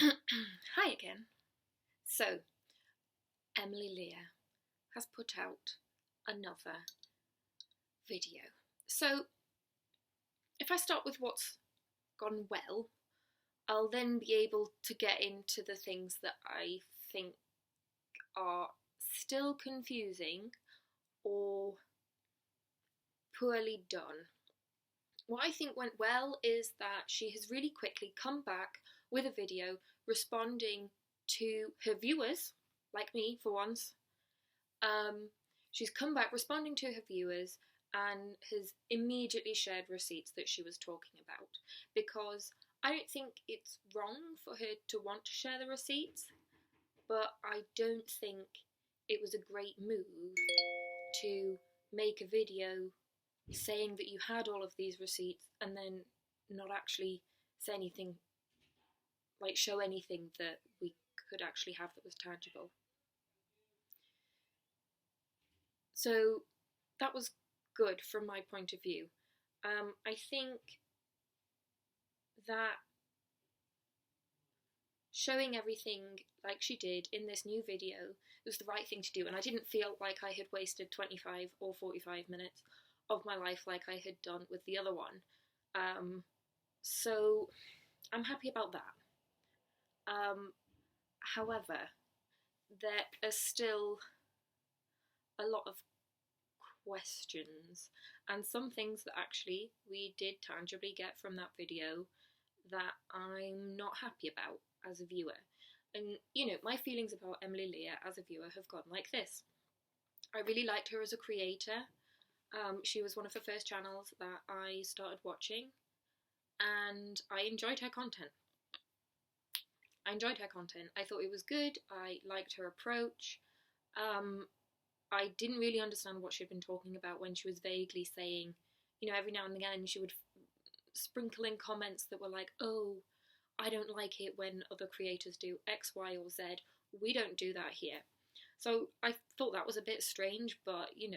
Hi again. So, Emily Leah has put out another video. So, if I start with what's gone well, I'll then be able to get into the things that I think are still confusing or poorly done. What I think went well is that she has really quickly come back with a video responding to her viewers, like me for once. She's come back responding to her viewers and has immediately shared receipts that she was talking about, because I don't think it's wrong for her to want to share the receipts, but I don't think it was a great move to make a video saying that you had all of these receipts and then not actually say anything, like show anything that we could actually have that was tangible. So that was good from my point of view. I think that showing everything like she did in this new video was the right thing to do, and I didn't feel like I had wasted 25 or 45 minutes of my life like I had done with the other one. So I'm happy about that. However, there are still a lot of questions and some things that actually we did tangibly get from that video that I'm not happy about as a viewer. And my feelings about Emily Leah as a viewer have gone like this. I really liked her as a creator. She was one of the first channels that I started watching, and I enjoyed her content. I thought it was good. I liked her approach. I didn't really understand what she'd been talking about when she was vaguely saying, every now and again she would sprinkle in comments that were like, oh, I don't like it when other creators do X, Y, or Z. We don't do that here. So I thought that was a bit strange, but you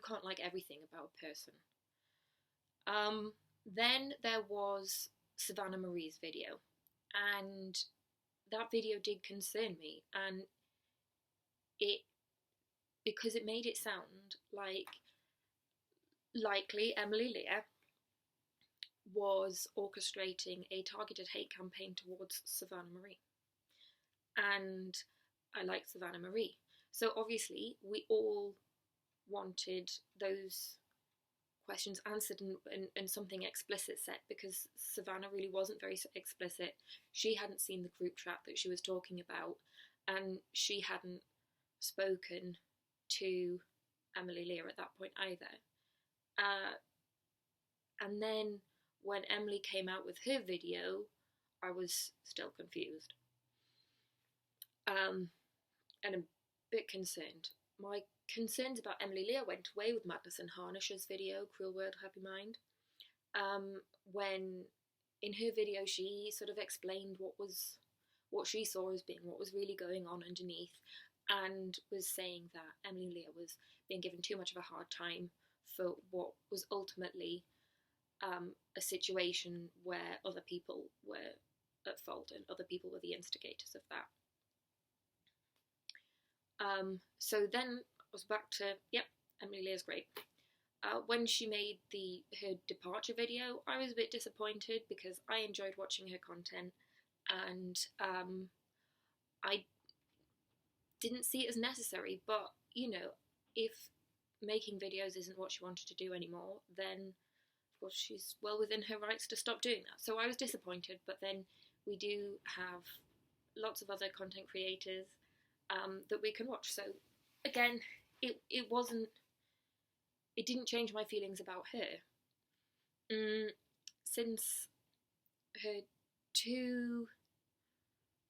can't like everything about a person. Then there was Savannah Marie's video, and that video did concern me, and because it made it sound like likely Emily Leah was orchestrating a targeted hate campaign towards Savannah Marie. And I like Savannah Marie. So obviously we all wanted those questions answered and something explicit said, because Savannah really wasn't very explicit. She hadn't seen the group chat that she was talking about, and she hadn't spoken to Emily Leah at that point either. And then when Emily came out with her video, I was still confused. And a bit concerned. My concerns about Emily Leah went away with Madness and Harnish's video, Cruel World, Happy Mind. When in her video she sort of explained what she saw as being what was really going on underneath, and was saying that Emily Leah was being given too much of a hard time for what was ultimately a situation where other people were at fault and other people were the instigators of that. So then I was back to, yep, Emily Leah's great. When she made her departure video, I was a bit disappointed because I enjoyed watching her content, and I didn't see it as necessary. But if making videos isn't what she wanted to do anymore, then of course she's well within her rights to stop doing that. So I was disappointed, but then we do have lots of other content creators that we can watch. So again, it didn't change my feelings about her. Since her 2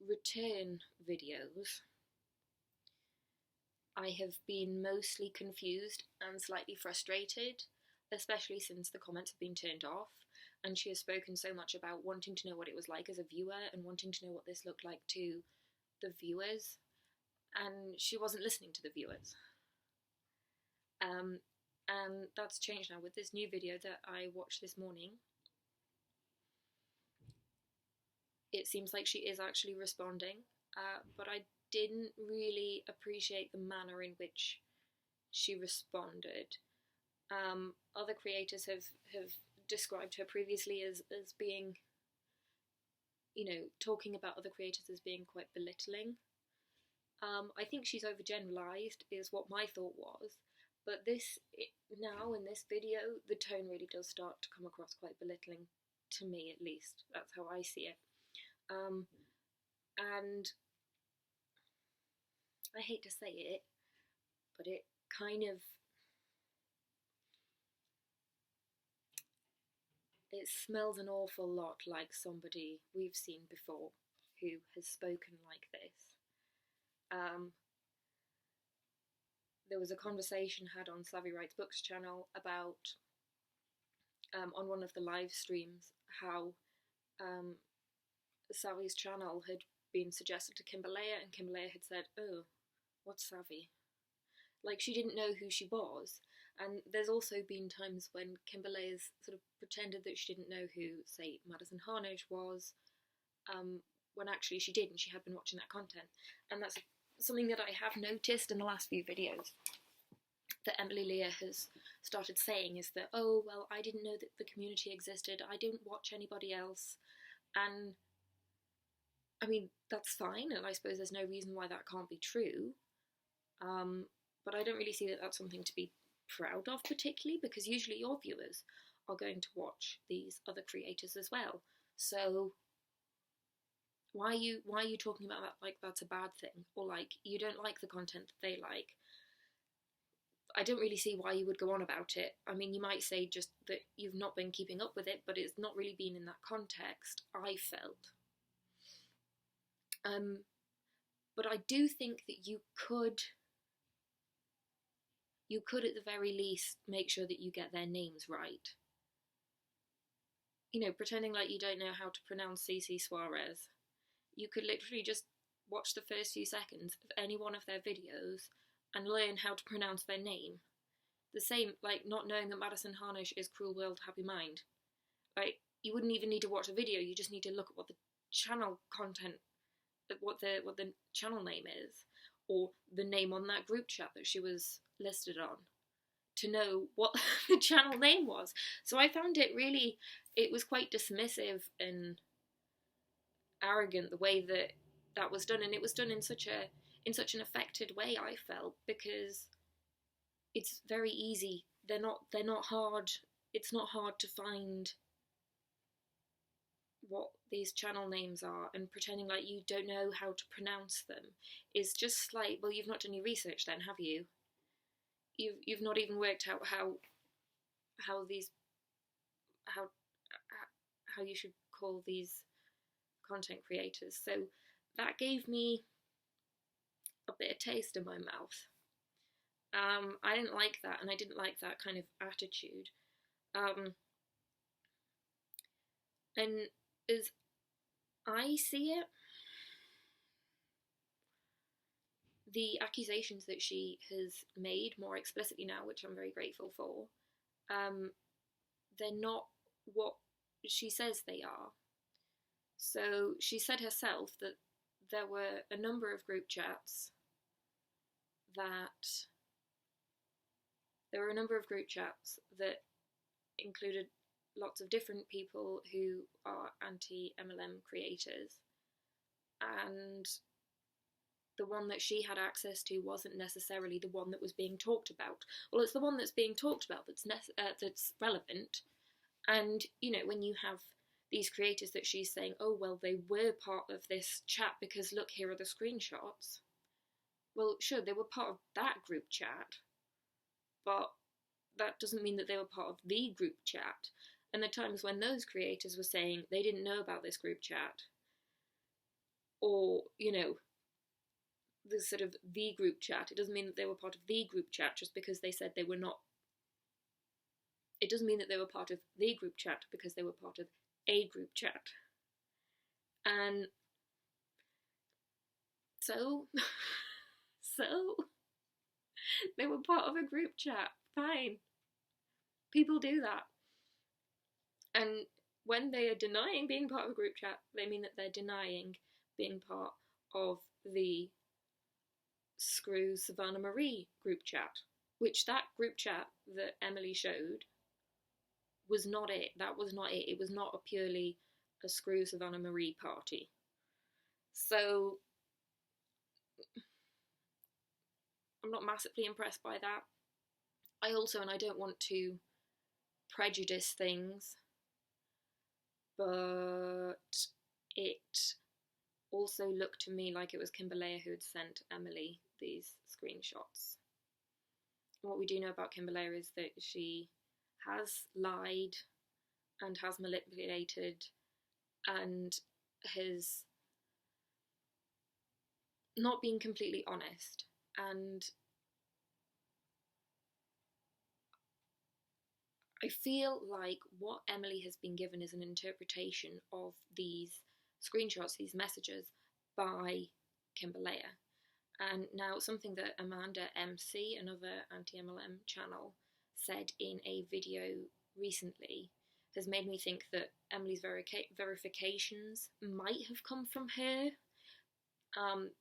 return videos, I have been mostly confused and slightly frustrated, especially since the comments have been turned off, and she has spoken so much about wanting to know what it was like as a viewer and wanting to know what this looked like to the viewers, and she wasn't listening to the viewers. And that's changed now with this new video that I watched this morning. it seems like she is actually responding, but I didn't really appreciate the manner in which she responded. Other creators have described her previously as being, talking about other creators as being quite belittling. I think she's overgeneralized, is what my thought was. But now in this video, the tone really does start to come across quite belittling, to me at least. That's how I see it. And I hate to say it, but it kind of, it smells an awful lot like somebody we've seen before who has spoken like this. There was a conversation had on Savvy Writes Books channel about, on one of the live streams, how Savvy's channel had been suggested to Kimberleah, and Kimberleah had said, "Oh, what's Savvy?" Like, she didn't know who she was. And there's also been times when Kimberleah's sort of pretended that she didn't know who, say, Madison Harnish was, when actually she did, and she had been watching that content. And that's something that I have noticed in the last few videos that Emily Leah has started saying, is that, oh, well, I didn't know that the community existed, I didn't watch anybody else. And I mean, that's fine, and I suppose there's no reason why that can't be true. But I don't really see that that's something to be proud of particularly, because usually your viewers are going to watch these other creators as well. So why are you talking about that like that's a bad thing, or like you don't like the content that they like? I don't really see why you would go on about it. I mean, you might say just that you've not been keeping up with it, but it's not really been in that context, I felt. But I do think that you could at the very least make sure that you get their names right. Pretending like you don't know how to pronounce CC Suarez. You could literally just watch the first few seconds of any one of their videos and learn how to pronounce their name. The same, like not knowing that Madison Harnish is Cruel World Happy Mind. Like, you wouldn't even need to watch a video, you just need to look at what the channel content, what the channel name is, or the name on that group chat that she was listed on, to know what the channel name was. So I found it was quite dismissive and arrogant the way that was done, and it was done in such an affected way, I felt, because it's very easy. They're not hard. It's not hard to find what these channel names are, and pretending like you don't know how to pronounce them is just like, well, you've not done your research then, have you? You've not even worked out how you should call these content creators. So that gave me a bit of taste in my mouth. I didn't like that, and I didn't like that kind of attitude. And as I see it, the accusations that she has made more explicitly now, which I'm very grateful for, they're not what she says they are. So she said herself that there were a number of group chats that included lots of different people who are anti-MLM creators, and the one that she had access to wasn't necessarily the one that was being talked about. Well, it's the one that's being talked about that's relevant. And when you have these creators that she's saying, oh well, they were part of this chat because look, here are the screenshots. Well, sure, they were part of that group chat, but that doesn't mean that they were part of the group chat. And the times when those creators were saying they didn't know about this group chat, or the sort of the group chat, it doesn't mean that they were part of the group chat just because they said they were not. It doesn't mean that they were part of the group chat because they were part of a group chat. And so they were part of a group chat. Fine. People do that. And when they are denying being part of a group chat, they mean that they're denying being part of the Screw Savannah Marie group chat, which that group chat that Emily showed was not it. That was not it. It was not a purely a Screw Savannah Marie party. So I'm not massively impressed by that. I also, and I don't want to prejudice things, but it also looked to me like it was Kimberlea who had sent Emily these screenshots. What we do know about Kimberlea is that she has lied and has manipulated and has not been completely honest. And I feel like what Emily has been given is an interpretation of these screenshots, these messages, by Kimberlea. And now something that Amanda MC, another anti-MLM channel, said in a video recently has made me think that Emily's verifications might have come from her,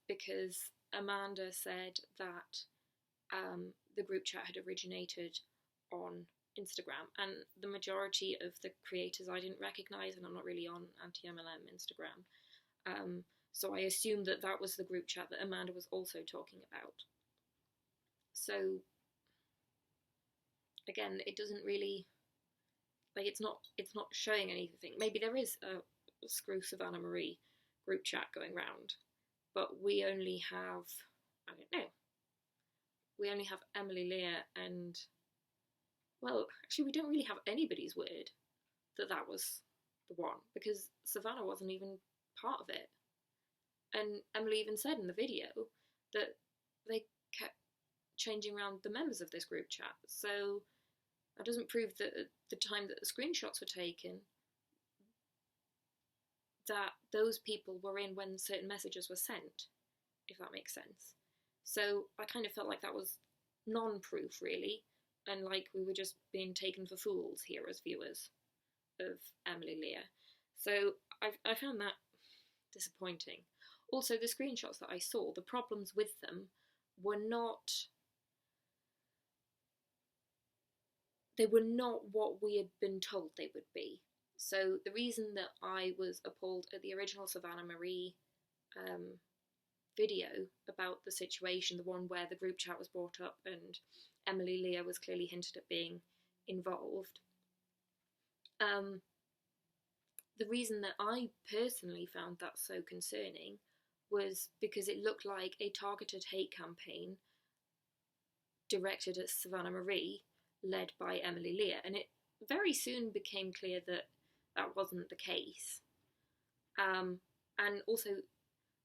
because Amanda said that the group chat had originated on Instagram, and the majority of the creators I didn't recognise, and I'm not really on anti-MLM Instagram, so I assumed that that was the group chat that Amanda was also talking about. So again, it doesn't really, like, it's not showing anything. Maybe there is a Screw Savannah Marie group chat going round, but we only have, I don't know, we only have Emily, Leah, and, well, actually we don't really have anybody's word that that was the one, because Savannah wasn't even part of it. And Emily even said in the video that they kept changing around the members of this group chat. So that doesn't prove that at the time that the screenshots were taken, that those people were in when certain messages were sent, if that makes sense. So I kind of felt like that was non-proof, really, and like we were just being taken for fools here as viewers of Emily, Leah. So I found that disappointing. Also, the screenshots that I saw, the problems with them were not what we had been told they would be. So the reason that I was appalled at the original Savannah Marie video about the situation, the one where the group chat was brought up and Emily, Leah was clearly hinted at being involved, the reason that I personally found that so concerning was because it looked like a targeted hate campaign directed at Savannah Marie, led by Emily, Leah, and it very soon became clear that that wasn't the case. And also,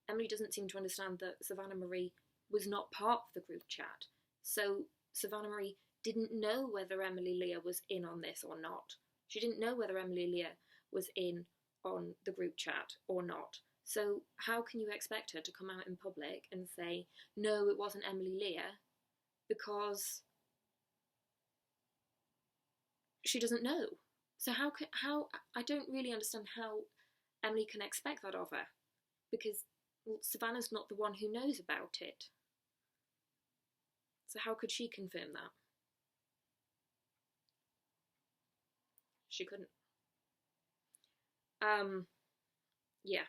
Emily doesn't seem to understand that Savannah Marie was not part of the group chat, so Savannah Marie didn't know whether Emily, Leah was in on this or not. She didn't know whether Emily, Leah was in on the group chat or not. So how can you expect her to come out in public and say, no, it wasn't Emily, Leah, because she doesn't know? So how I don't really understand how Emily can expect that of her, because, well, Savannah's not the one who knows about it. So how could she confirm that? She couldn't. Yeah.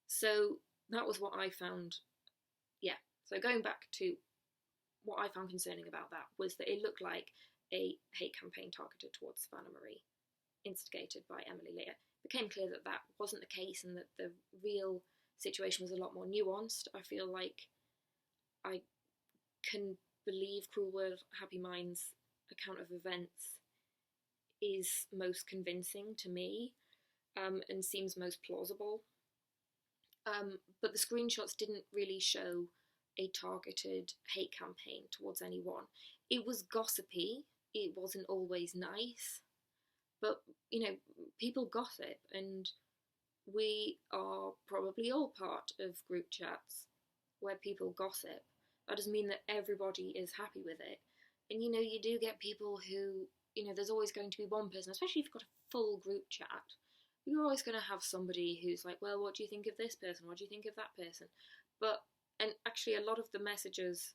So that was what I found. Yeah. So going back to what I found concerning about that was that it looked like a hate campaign targeted towards Savannah Marie, instigated by Emily, Leah. It became clear that that wasn't the case and that the real situation was a lot more nuanced. I feel like I can believe Cruel World, Happy Minds' account of events is most convincing to me, and seems most plausible. But the screenshots didn't really show a targeted hate campaign towards anyone. It was gossipy, it wasn't always nice, but, you know, people gossip, and we are probably all part of group chats where people gossip. That doesn't mean that everybody is happy with it. And, you know, you do get people who, there's always going to be one person, especially if you've got a full group chat, you're always going to have somebody who's like, well, what do you think of this person? What do you think of that person? And actually a lot of the messages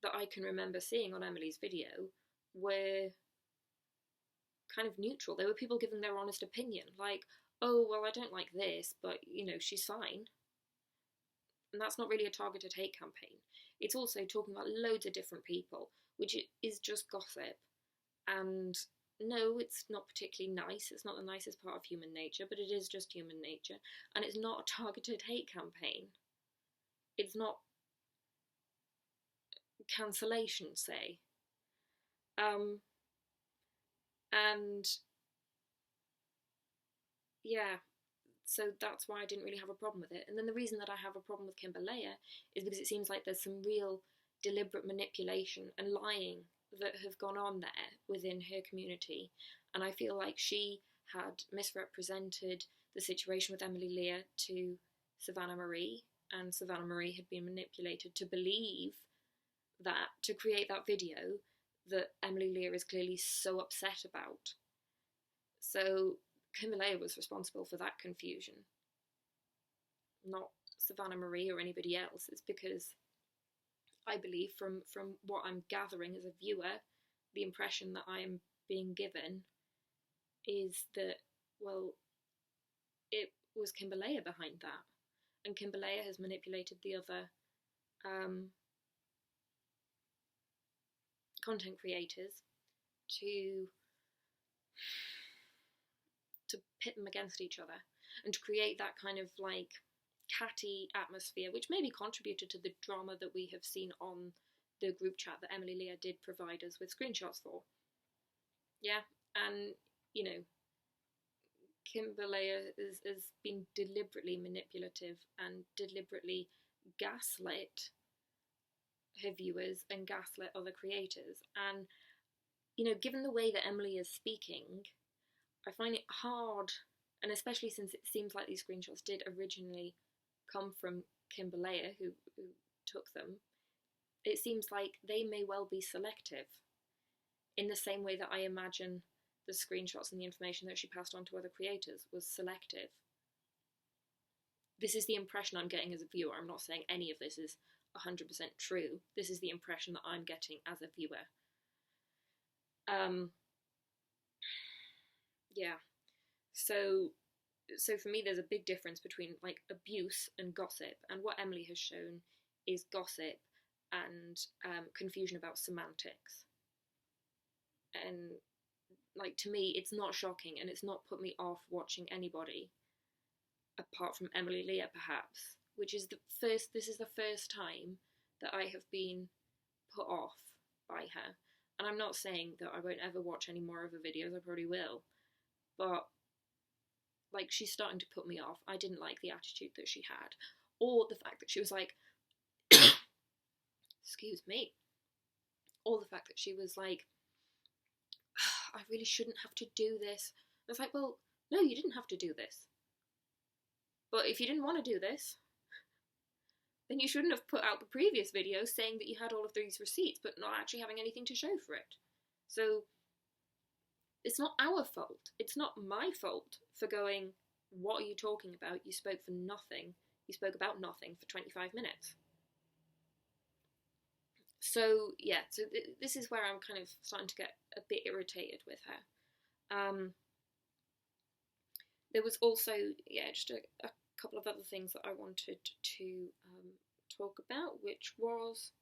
that I can remember seeing on Emily's video were kind of neutral. They were people giving their honest opinion, like, oh, well, I don't like this, but, she's fine. And that's not really a targeted hate campaign. It's also talking about loads of different people, which is just gossip. And no, it's not particularly nice. It's not the nicest part of human nature, but it is just human nature. And it's not a targeted hate campaign. It's not cancellation, say. And yeah, so that's why I didn't really have a problem with it. And then the reason that I have a problem with Leah is because it seems like there's some real deliberate manipulation and lying that have gone on there within her community. And I feel like she had misrepresented the situation with Emily Leah to Savannah Marie, and Savannah Marie had been manipulated to believe that, to create that video that Emily Leah is clearly so upset about. So Leah was responsible for that confusion, not Savannah Marie or anybody else. It's because I believe from what I'm gathering as a viewer, the impression that I am being given is that, well, it was Leah behind that. And Leah has manipulated the other content creators to pit them against each other and to create that kind of like catty atmosphere, which maybe contributed to the drama that we have seen on the group chat that Emily Leah did provide us with screenshots for. Yeah, and Leah has been deliberately manipulative and deliberately gaslit her viewers and gaslit other creators. And given the way that Emily is speaking, I find it hard, and especially since it seems like these screenshots did originally come from Leah, who took them, it seems like they may well be selective, in the same way that I imagine the screenshots and the information that she passed on to other creators was selective. This is the impression I'm getting as a viewer. I'm not saying any of this is 100% true. This is the impression that I'm getting as a viewer. Yeah. So for me, there's a big difference between like abuse and gossip, and what Emily has shown is gossip and confusion about semantics. And like, to me, it's not shocking, and it's not put me off watching anybody apart from Emily Leah, perhaps, which is this is the first time that I have been put off by her. And I'm not saying that I won't ever watch any more of her videos, I probably will, but like, she's starting to put me off. I didn't like the attitude that she had, or the fact that she was like, excuse me, or the fact that she was like, I really shouldn't have to do this. I was like, well, no, you didn't have to do this. But if you didn't want to do this, then you shouldn't have put out the previous video saying that you had all of these receipts, but not actually having anything to show for it. So it's not our fault. It's not my fault for going, what are you talking about? You spoke for nothing. You spoke about nothing for 25 minutes. So yeah, this is where I'm kind of starting to get a bit irritated with her. There was also, just a couple of other things that I wanted to talk about, which was,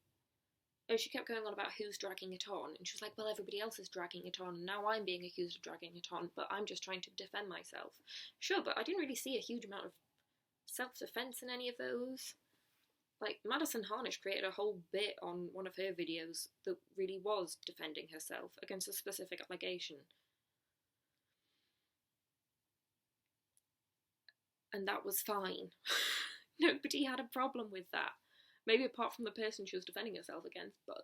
she kept going on about who's dragging it on, and she was like, well, everybody else is dragging it on, and now I'm being accused of dragging it on, but I'm just trying to defend myself. Sure, but I didn't really see a huge amount of self-defense in any of those. Like, Madison Harnish created a whole bit on one of her videos that really was defending herself against a specific allegation. And that was fine. Nobody had a problem with that. Maybe apart from the person she was defending herself against, but,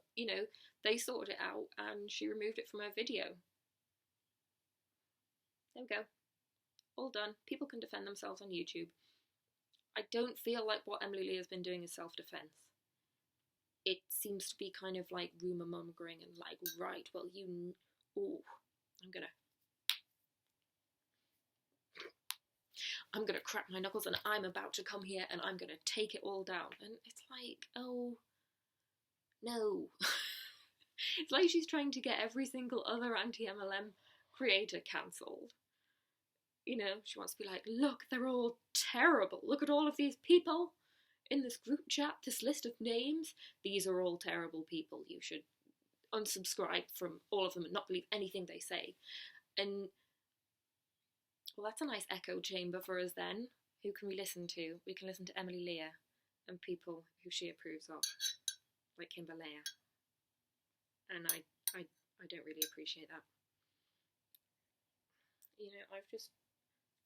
they sorted it out and she removed it from her video. There we go. All done. People can defend themselves on YouTube. I don't feel like what Emily Leah has been doing is self-defense. It seems to be kind of like rumour mongering and like, right, well, I'm gonna crack my knuckles and I'm about to come here and I'm gonna take it all down. And it's like, oh no. It's like she's trying to get every single other anti-MLM creator cancelled. You know, she wants to be like, look, they're all terrible. Look at all of these people in this group chat, this list of names. These are all terrible people. You should unsubscribe from all of them and not believe anything they say. And, well, that's a nice echo chamber for us then. Who can we listen to? We can listen to Emily Leah and people who she approves of, like Leah. And I don't really appreciate that. You know, I've just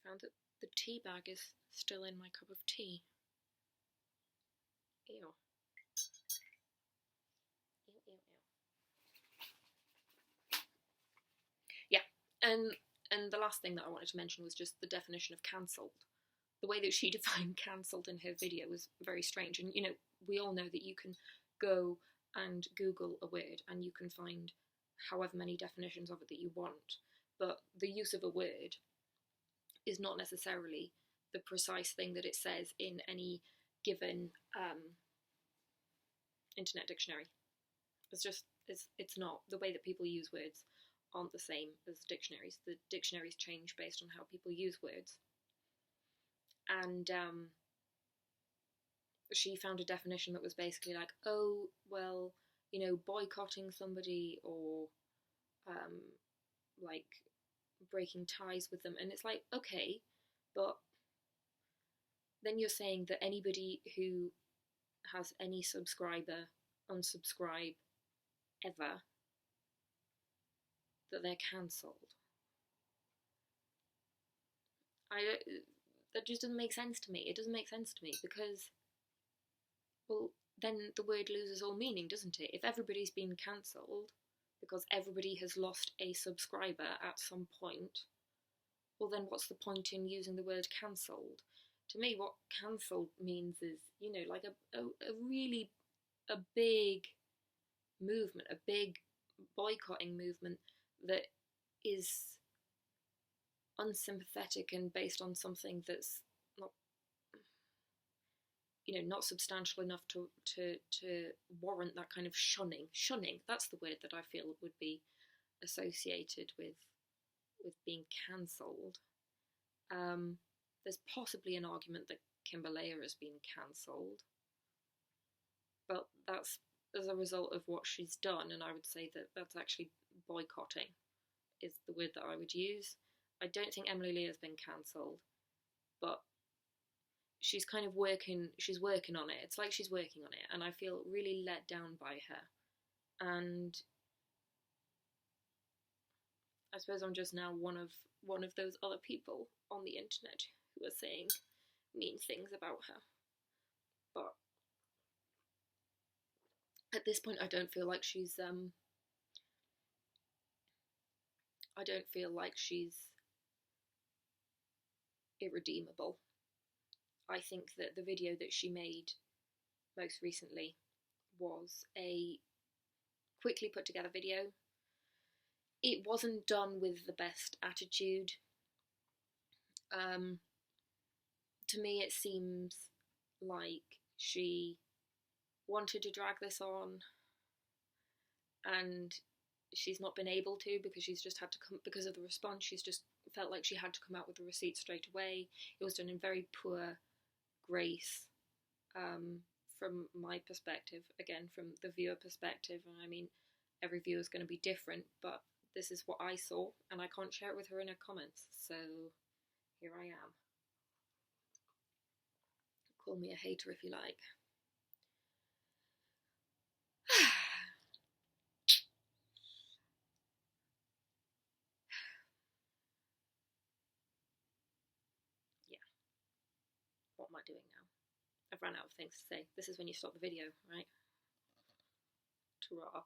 found that the tea bag is still in my cup of tea. Ew. Ew, ew, ew. Yeah, and the last thing that I wanted to mention was just the definition of cancelled. The way that she defined cancelled in her video was very strange. And, you know, we all know that you can go and Google a word and you can find however many definitions of it that you want. But the use of a word is not necessarily the precise thing that it says in any given internet dictionary. It's not. The way that people use words aren't the same as dictionaries. The dictionaries change based on how people use words. And she found a definition that was basically like, oh, well, you know, boycotting somebody or like breaking ties with them. And it's like, okay, but then you're saying that anybody who has any subscriber unsubscribe ever, that they're cancelled. That just doesn't make sense to me. It doesn't make sense to me because, well, then the word loses all meaning, doesn't it? If everybody's been cancelled because everybody has lost a subscriber at some point, well then what's the point in using the word cancelled? To me, what cancelled means is, you know, like a big movement, a big boycotting movement that is unsympathetic and based on something that's not, you know, not substantial enough to warrant that kind of shunning. Shunning, that's the word that I feel would be associated with being cancelled. There's possibly an argument that Leah has been cancelled, but that's as a result of what she's done, and I would say that that's actually boycotting is the word that I would use. I don't think Emily Leah has been cancelled, but she's kind of working on it. It's like she's working on it, and I feel really let down by her. And I suppose I'm just now one of those other people on the internet who are saying mean things about her. But at this point, I don't feel like she's irredeemable. I think that the video that she made most recently was a quickly put together video. It wasn't done with the best attitude. To me, it seems like she wanted to drag this on, and she's not been able to because she's just had to come, because of the response, she's just felt like she had to come out with the receipt straight away. It was done in very poor grace, from my perspective, again, from the viewer perspective, and I mean, every viewer is going to be different, but this is what I saw, and I can't share it with her in her comments, so here I am. Call me a hater if you like. Yeah. What am I doing now? I've run out of things to say. This is when you stop the video, right? Ta-ra.